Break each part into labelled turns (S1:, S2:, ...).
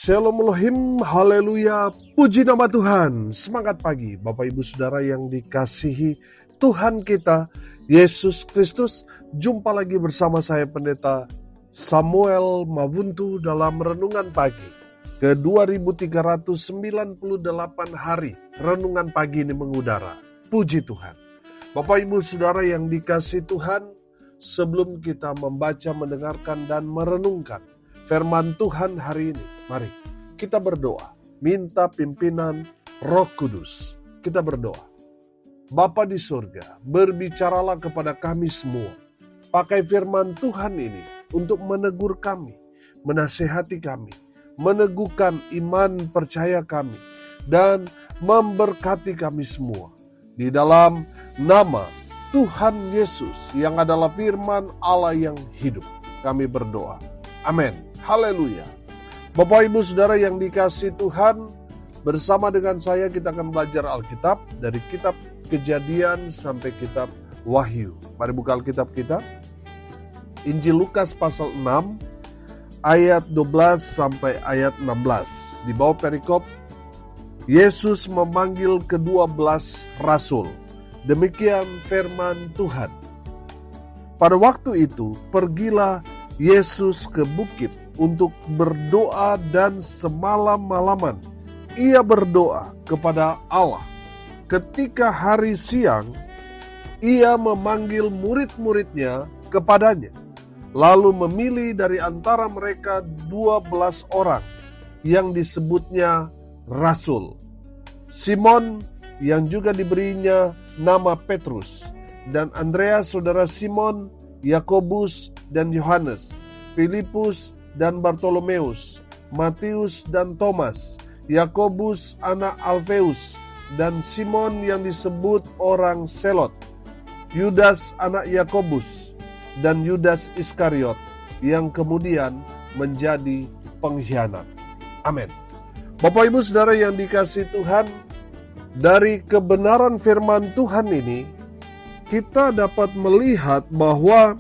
S1: Shalom Elohim, haleluya, puji nama Tuhan. Semangat pagi Bapak Ibu Saudara yang dikasihi Tuhan kita, Yesus Kristus. Jumpa lagi bersama saya Pendeta Samuel Mabuntu dalam Renungan Pagi ke 2398 hari. Renungan pagi ini mengudara, puji Tuhan. Bapak Ibu Saudara yang dikasihi Tuhan, sebelum kita membaca, mendengarkan, dan merenungkan firman Tuhan hari ini, mari kita berdoa, minta pimpinan Roh Kudus. Kita berdoa. Bapa di surga, berbicaralah kepada kami semua. Pakai firman Tuhan ini untuk menegur kami, menasehati kami, meneguhkan iman percaya kami, dan memberkati kami semua. Di dalam nama Tuhan Yesus yang adalah firman Allah yang hidup, kami berdoa. Amin. Haleluya. Bapak Ibu Saudara yang dikasihi Tuhan, bersama dengan saya kita akan belajar Alkitab dari kitab Kejadian sampai kitab Wahyu. Mari buka Alkitab kita. Injil Lukas pasal 6 ayat 12 sampai ayat 16. Di bawah perikop, Yesus memanggil ke-12 rasul. Demikian firman Tuhan. Pada waktu itu, pergilah Yesus ke bukit untuk berdoa dan semalam-malaman ia berdoa kepada Allah. Ketika hari siang, ia memanggil murid-muridnya kepadanya, lalu memilih dari antara mereka 12 orang yang disebutnya rasul. Simon yang juga diberinya nama Petrus, dan Andreas saudara Simon, Yakobus dan Yohanes, Filipus dan Bartolomeus, Matius dan Thomas, Yakobus anak Alfeus, dan Simon yang disebut orang Selot, Yudas anak Yakobus, dan Yudas Iskariot yang kemudian menjadi pengkhianat. Amin. Bapak Ibu Saudara yang dikasihi Tuhan, dari kebenaran firman Tuhan ini kita dapat melihat bahwa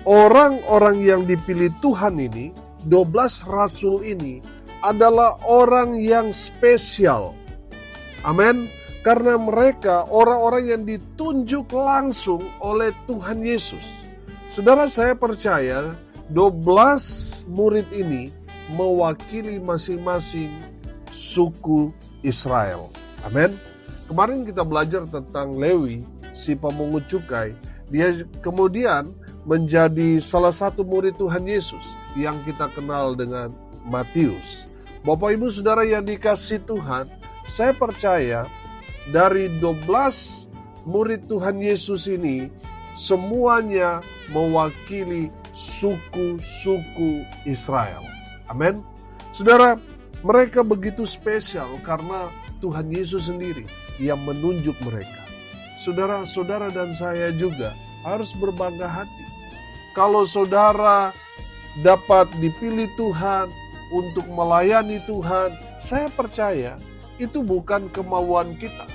S1: orang-orang yang dipilih Tuhan ini, 12 rasul ini adalah orang yang spesial. Amin. Karena mereka orang-orang yang ditunjuk langsung oleh Tuhan Yesus. Saudara, saya percaya 12 murid ini mewakili masing-masing suku Israel. Amin. Kemarin kita belajar tentang Lewi, si pemungut cukai. Dia kemudian menjadi salah satu murid Tuhan Yesus yang kita kenal dengan Matius. Bapak Ibu Saudara yang dikasihi Tuhan, saya percaya dari 12 murid Tuhan Yesus ini semuanya mewakili suku-suku Israel. Amin. Saudara, mereka begitu spesial karena Tuhan Yesus sendiri yang menunjuk mereka. Saudara-saudara dan saya juga harus berbangga hati. Kalau saudara dapat dipilih Tuhan untuk melayani Tuhan, saya percaya itu bukan kemauan kita,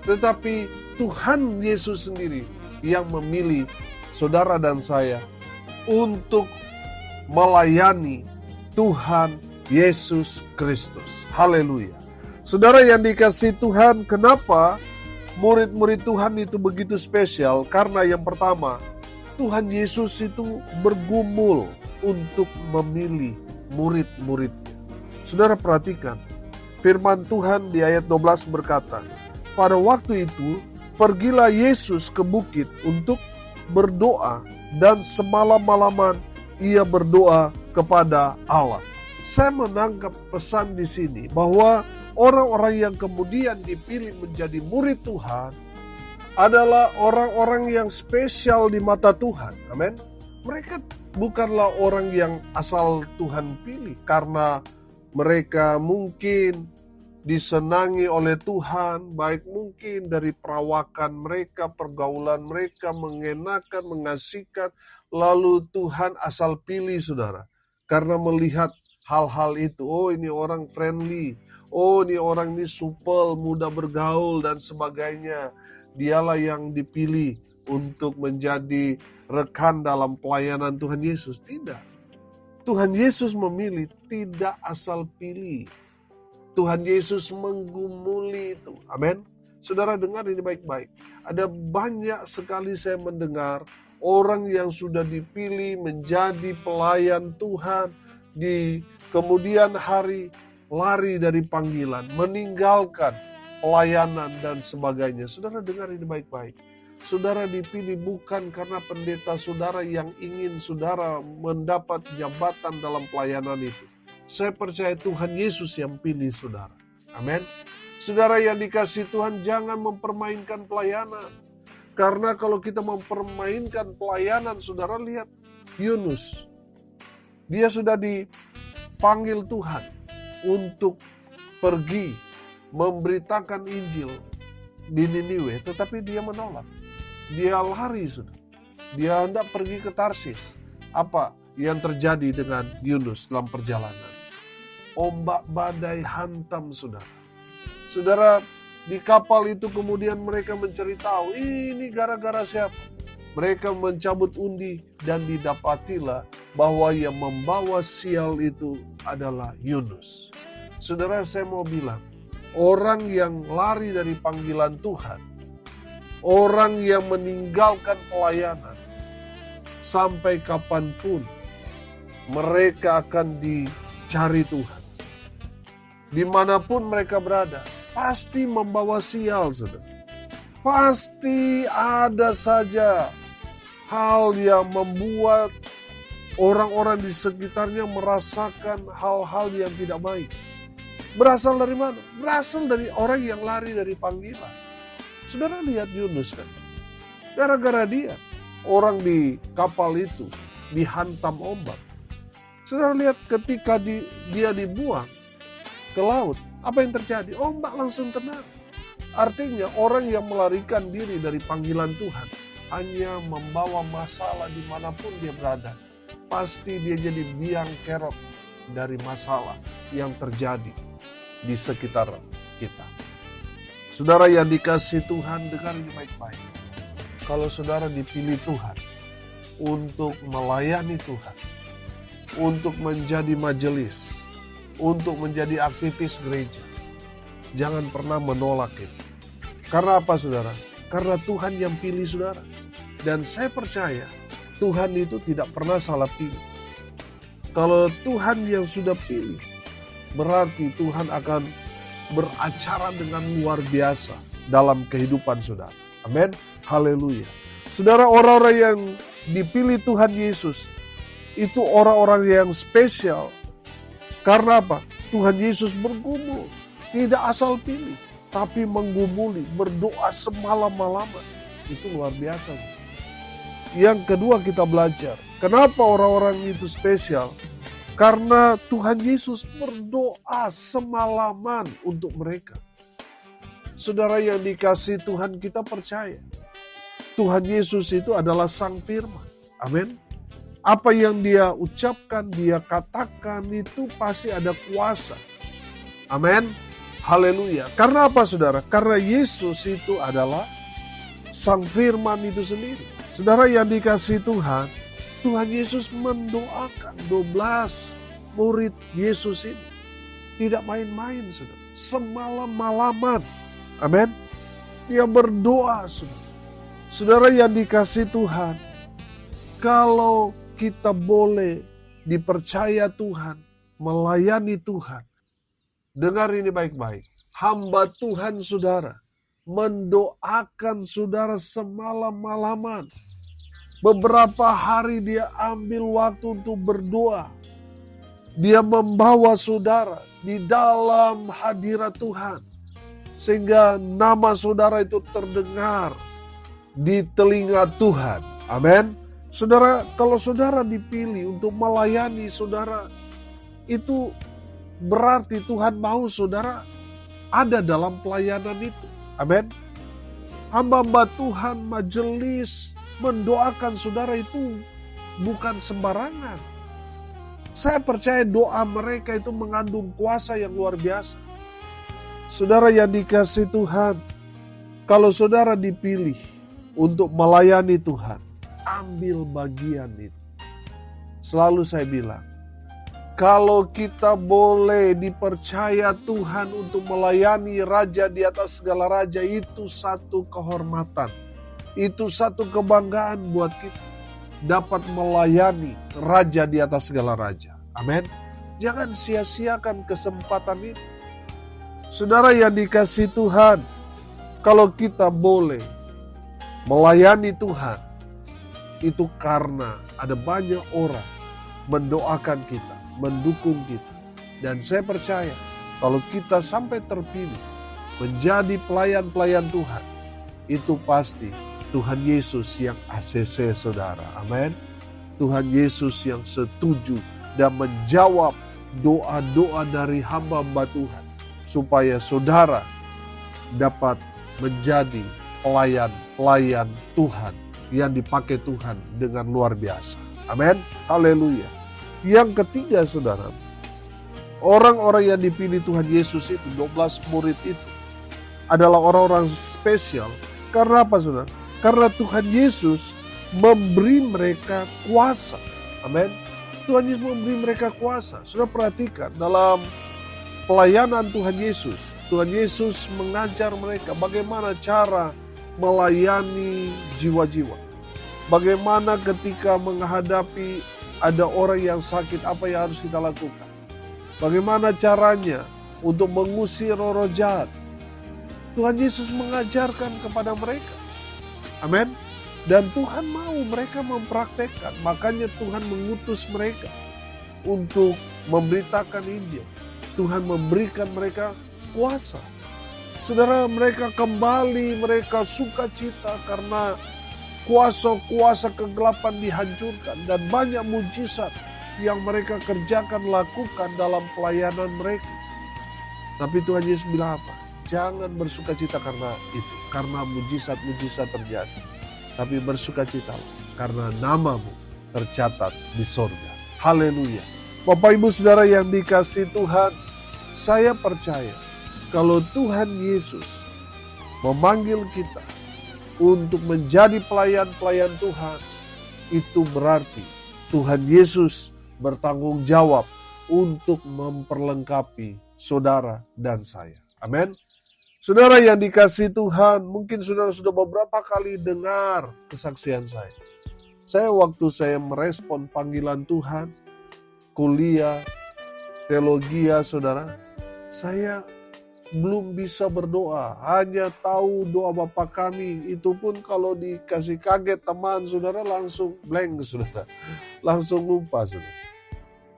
S1: tetapi Tuhan Yesus sendiri yang memilih saudara dan saya untuk melayani Tuhan Yesus Kristus. Haleluya. Saudara yang dikasihi Tuhan, kenapa murid-murid Tuhan itu begitu spesial? Karena yang pertama, Tuhan Yesus itu bergumul untuk memilih murid-muridnya. Saudara perhatikan, firman Tuhan di ayat 12 berkata, pada waktu itu pergilah Yesus ke bukit untuk berdoa dan semalam-malaman ia berdoa kepada Allah. Saya menangkap pesan di sini bahwa orang-orang yang kemudian dipilih menjadi murid Tuhan adalah orang-orang yang spesial di mata Tuhan. Amin. Mereka bukanlah orang yang asal Tuhan pilih karena mereka mungkin disenangi oleh Tuhan, baik mungkin dari perawakan mereka, pergaulan mereka, mengenakan, mengasihkan, lalu Tuhan asal pilih saudara. Karena melihat hal-hal itu, oh ini orang friendly, oh ini orang ini supel, mudah bergaul dan sebagainya. Dialah yang dipilih untuk menjadi rekan dalam pelayanan Tuhan Yesus. Tidak. Tuhan Yesus memilih, tidak asal pilih. Tuhan Yesus menggumuli itu. Amin. Saudara dengar ini baik-baik. Ada banyak sekali saya mendengar orang yang sudah dipilih menjadi pelayan Tuhan, di kemudian hari lari dari panggilan, meninggalkan pelayanan dan sebagainya. Saudara dengar ini baik-baik. Saudara dipilih bukan karena pendeta saudara yang ingin saudara mendapat jabatan dalam pelayanan itu. Saya percaya Tuhan Yesus yang pilih saudara. Amin. Saudara yang dikasihi Tuhan, jangan mempermainkan pelayanan. Karena kalau kita mempermainkan pelayanan, saudara lihat Yunus. Dia sudah dipanggil Tuhan untuk pergi memberitakan Injil di Niniwe, tetapi dia menolak. Dia lari sudah. Dia hendak pergi ke Tarsis. Apa yang terjadi dengan Yunus dalam perjalanan? Ombak badai hantam saudara. Saudara, di kapal itu kemudian mereka mencari tahu, ini gara-gara siapa? Mereka mencabut undi dan didapatilah bahwa yang membawa sial itu adalah Yunus. Saudara, saya mau bilang, orang yang lari dari panggilan Tuhan, orang yang meninggalkan pelayanan, sampai kapanpun mereka akan dicari Tuhan. Dimanapun mereka berada, pasti membawa sial, saudara. Pasti ada saja hal yang membuat orang-orang di sekitarnya merasakan hal-hal yang tidak baik. Berasal dari mana? Berasal dari orang yang lari dari panggilan. Saudara lihat Yunus kan? Gara-gara dia, orang di kapal itu dihantam ombak. Saudara lihat ketika dia dibuang ke laut, apa yang terjadi? Ombak langsung tenang. Artinya orang yang melarikan diri dari panggilan Tuhan hanya membawa masalah dimanapun dia berada. Pasti dia jadi biang kerok dari masalah yang terjadi di sekitar kita. Saudara yang dikasihi Tuhan, dengar ini baik-baik. Kalau saudara dipilih Tuhan untuk melayani Tuhan, untuk menjadi majelis, untuk menjadi aktivis gereja, jangan pernah menolak itu. Karena apa saudara? Karena Tuhan yang pilih saudara. Dan saya percaya Tuhan itu tidak pernah salah pilih. Kalau Tuhan yang sudah pilih, berarti Tuhan akan beracara dengan luar biasa dalam kehidupan saudara. Amin. Haleluya. Saudara, orang-orang yang dipilih Tuhan Yesus itu orang-orang yang spesial. Karena apa? Tuhan Yesus bergumul. Tidak asal pilih, tapi menggumuli, berdoa semalam-malaman. Itu luar biasa. Yang kedua kita belajar. Kenapa orang-orang itu spesial? Karena Tuhan Yesus berdoa semalaman untuk mereka. Saudara yang dikasihi Tuhan, kita percaya Tuhan Yesus itu adalah Sang Firman. Amin. Apa yang dia ucapkan, dia katakan itu pasti ada kuasa. Amin. Haleluya. Karena apa saudara? Karena Yesus itu adalah Sang Firman itu sendiri. Saudara yang dikasihi Tuhan, Tuhan Yesus mendoakan 12 murid Yesus ini. Tidak main-main saudara. Semalam-malaman. Amin. Dia berdoa saudara. Saudara yang dikasihi Tuhan, kalau kita boleh dipercaya Tuhan, melayani Tuhan, dengar ini baik-baik. Hamba Tuhan saudara mendoakan saudara semalam-malaman. Beberapa hari dia ambil waktu untuk berdoa. Dia membawa saudara di dalam hadirat Tuhan. Sehingga nama saudara itu terdengar di telinga Tuhan. Amin. Saudara, kalau saudara dipilih untuk melayani saudara, itu berarti Tuhan mau saudara ada dalam pelayanan itu. Amin. Hamba-hamba Tuhan, majelis, mendoakan saudara itu bukan sembarangan. Saya percaya doa mereka itu mengandung kuasa yang luar biasa. Saudara yang dikasihi Tuhan, kalau saudara dipilih untuk melayani Tuhan, ambil bagian itu. Selalu saya bilang, Kalau kita boleh dipercaya Tuhan untuk melayani Raja di atas segala raja, itu satu kehormatan. Itu satu kebanggaan buat kita. Dapat melayani Raja di atas segala raja. Amin. Jangan sia-siakan kesempatan ini. Saudara yang dikasihi Tuhan, kalau kita boleh melayani Tuhan, itu karena ada banyak orang mendoakan kita, mendukung kita. Dan saya percaya kalau kita sampai terpilih menjadi pelayan-pelayan Tuhan, itu pasti Tuhan Yesus yang ACC saudara. Amin. Tuhan Yesus yang setuju dan menjawab doa-doa dari hamba-hamba Tuhan. Supaya saudara dapat menjadi pelayan-pelayan Tuhan yang dipakai Tuhan dengan luar biasa. Amin. Haleluya. Yang ketiga saudara, orang-orang yang dipilih Tuhan Yesus itu, 12 murid itu, adalah orang-orang spesial. Karena apa saudara? Karena Tuhan Yesus memberi mereka kuasa. Amin. Tuhan Yesus memberi mereka kuasa. Saudara perhatikan dalam pelayanan Tuhan Yesus mengajar mereka bagaimana cara melayani jiwa-jiwa. Bagaimana ketika menghadapi ada orang yang sakit, apa yang harus kita lakukan. Bagaimana caranya untuk mengusir roh jahat. Tuhan Yesus mengajarkan kepada mereka. Amin. Dan Tuhan mau mereka mempraktekkan. Makanya Tuhan mengutus mereka untuk memberitakan Injil. Tuhan memberikan mereka kuasa. Saudara, mereka kembali, mereka sukacita karena kuasa-kuasa kegelapan dihancurkan. Dan banyak mujizat yang mereka kerjakan, lakukan dalam pelayanan mereka. Tapi Tuhan Yesus bilang apa? Jangan bersukacita karena itu. Karena mujizat-mujizat terjadi. Tapi bersukacitalah karena namamu tercatat di sorga. Haleluya. Bapak Ibu Saudara yang dikasihi Tuhan, saya percaya kalau Tuhan Yesus memanggil kita untuk menjadi pelayan-pelayan Tuhan, itu berarti Tuhan Yesus bertanggung jawab untuk memperlengkapi saudara dan saya. Amin. Saudara yang dikasihi Tuhan, mungkin saudara sudah beberapa kali dengar kesaksian saya. Waktu saya merespon panggilan Tuhan, kuliah, teologi, saudara, saya belum bisa berdoa. Hanya tahu doa Bapa kami, itu pun kalau dikasih kaget teman, saudara langsung blank, saudara. Langsung lupa, saudara.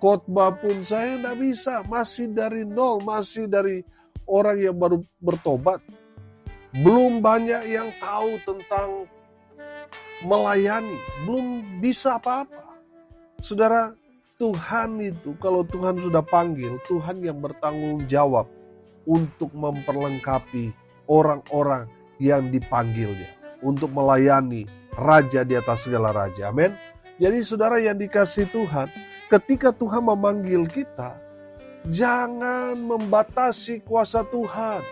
S1: Khotbah pun saya tidak bisa, masih dari nol, masih dari orang yang baru bertobat. Belum banyak yang tahu tentang melayani. Belum bisa apa-apa. Saudara, Tuhan itu kalau Tuhan sudah panggil, Tuhan yang bertanggung jawab untuk memperlengkapi orang-orang yang dipanggilnya. Untuk melayani Raja di atas segala raja. Amin. Jadi saudara yang dikasihi Tuhan, ketika Tuhan memanggil kita, jangan membatasi kuasa Tuhan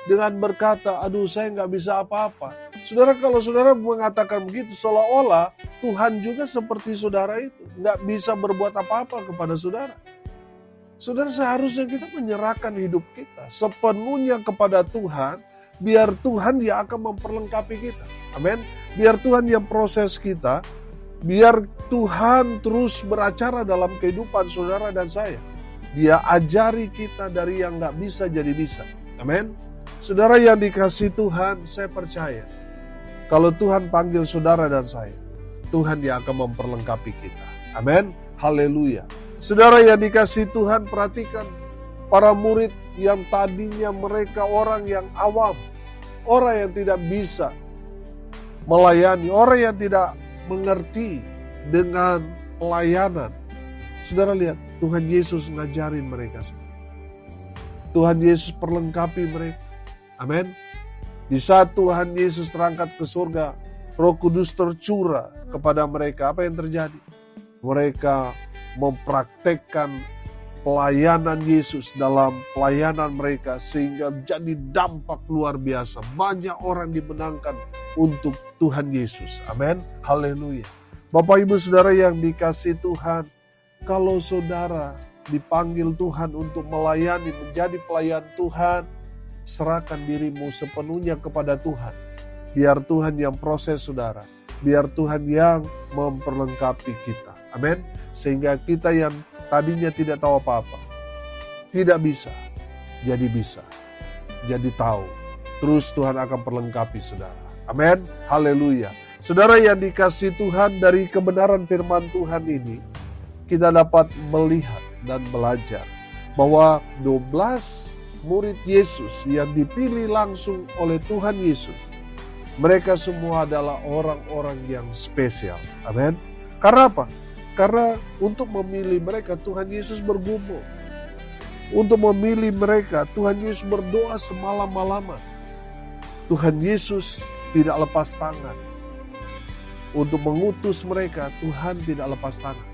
S1: dengan berkata, aduh saya nggak bisa apa-apa. Saudara, kalau saudara mengatakan begitu, seolah-olah Tuhan juga seperti saudara itu, nggak bisa berbuat apa-apa kepada saudara. Saudara, seharusnya kita menyerahkan hidup kita sepenuhnya kepada Tuhan, biar Tuhan yang akan memperlengkapi kita. Amin. Biar Tuhan yang proses kita, biar Tuhan terus beracara dalam kehidupan saudara dan saya. Dia ajari kita dari yang gak bisa jadi bisa. Amin. Saudara yang dikasihi Tuhan, saya percaya kalau Tuhan panggil saudara dan saya, Tuhan yang akan memperlengkapi kita. Amin. Haleluya. Saudara yang dikasihi Tuhan, perhatikan para murid yang tadinya mereka orang yang awam, orang yang tidak bisa melayani, orang yang tidak mengerti dengan pelayanan. Saudara lihat, Tuhan Yesus ngajarin mereka semua. Tuhan Yesus perlengkapi mereka. Amin. Di saat Tuhan Yesus terangkat ke surga, Roh Kudus tercurah kepada mereka. Apa yang terjadi? Mereka mempraktekkan pelayanan Yesus dalam pelayanan mereka sehingga jadi dampak luar biasa. Banyak orang dimenangkan untuk Tuhan Yesus. Amin. Haleluya. Bapak Ibu Saudara yang dikasihi Tuhan, kalau saudara dipanggil Tuhan untuk melayani, menjadi pelayan Tuhan, serahkan dirimu sepenuhnya kepada Tuhan. Biar Tuhan yang proses saudara. Biar Tuhan yang memperlengkapi kita. Amin. Sehingga kita yang tadinya tidak tahu apa-apa, tidak bisa, jadi bisa. Jadi tahu. Terus Tuhan akan perlengkapi saudara. Amin. Haleluya. Saudara yang dikasihi Tuhan, dari kebenaran firman Tuhan ini, kita dapat melihat dan belajar bahwa 12 murid Yesus yang dipilih langsung oleh Tuhan Yesus, mereka semua adalah orang-orang yang spesial. Amin. Karena apa? Karena untuk memilih mereka, Tuhan Yesus bergumul. Untuk memilih mereka, Tuhan Yesus berdoa semalam-malaman. Tuhan Yesus tidak lepas tangan. Untuk mengutus mereka, Tuhan tidak lepas tangan.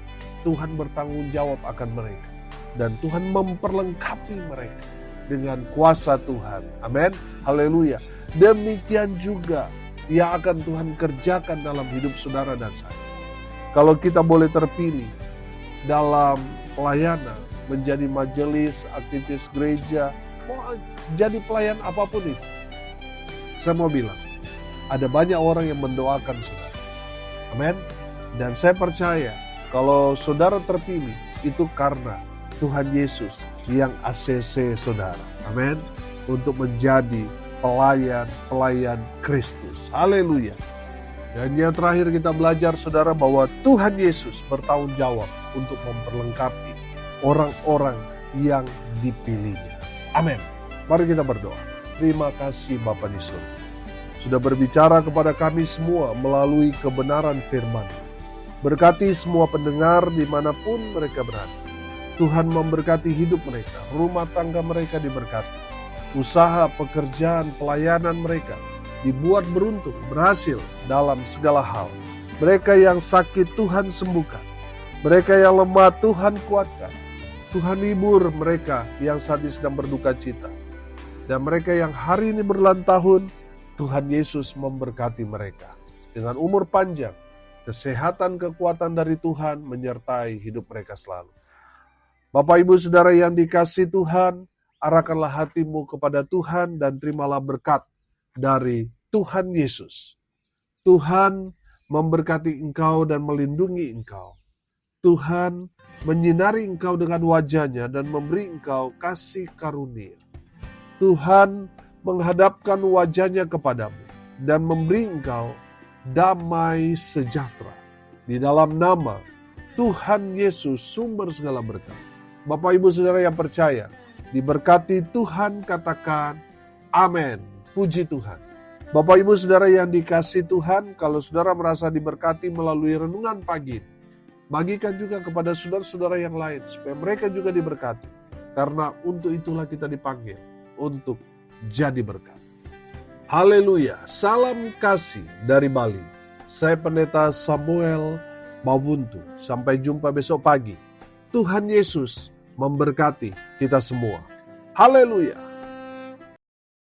S1: Tuhan bertanggung jawab akan mereka. Dan Tuhan memperlengkapi mereka dengan kuasa Tuhan. Amin. Haleluya. Demikian juga yang akan Tuhan kerjakan dalam hidup saudara dan saya. Kalau kita boleh terpilih dalam pelayanan, menjadi majelis, aktivis gereja, mau jadi pelayan apapun itu. Saya mau bilang, ada banyak orang yang mendoakan saudara. Amin. Dan saya percaya kalau saudara terpilih itu karena Tuhan Yesus yang ACC saudara. Amin. Untuk menjadi pelayan Kristus. Haleluya. Dan yang terakhir kita belajar saudara bahwa Tuhan Yesus bertanggung jawab untuk memperlengkapi orang-orang yang dipilihnya. Amin. Mari kita berdoa. Terima kasih Bapa di surga. Sudah berbicara kepada kami semua melalui kebenaran firman. Berkati semua pendengar dimanapun mereka berada. Tuhan memberkati hidup mereka, rumah tangga mereka diberkati. Usaha, pekerjaan, pelayanan mereka dibuat beruntung, berhasil dalam segala hal. Mereka yang sakit Tuhan sembuhkan. Mereka yang lemah Tuhan kuatkan. Tuhan hibur mereka yang saat ini sedang berduka cita. Dan mereka yang hari ini berulang tahun, Tuhan Yesus memberkati mereka. Dengan umur panjang, kesehatan, kekuatan dari Tuhan menyertai hidup mereka selalu. Bapak Ibu Saudara yang dikasihi Tuhan, arahkanlah hatimu kepada Tuhan dan terimalah berkat dari Tuhan Yesus. Tuhan memberkati engkau dan melindungi engkau. Tuhan menyinari engkau dengan wajah-Nya dan memberi engkau kasih karunia. Tuhan menghadapkan wajah-Nya kepadamu dan memberi engkau damai sejahtera. Di dalam nama Tuhan Yesus, sumber segala berkat. Bapak Ibu Saudara yang percaya, diberkati Tuhan, katakan amin. Puji Tuhan. Bapak Ibu Saudara yang dikasihi Tuhan, kalau saudara merasa diberkati melalui renungan pagi, bagikan juga kepada saudara-saudara yang lain, supaya mereka juga diberkati. Karena untuk itulah kita dipanggil, untuk jadi berkat. Haleluya. Salam kasih dari Bali. Saya Pendeta Samuel Mabuntu. Sampai jumpa besok pagi. Tuhan Yesus memberkati kita semua. Haleluya.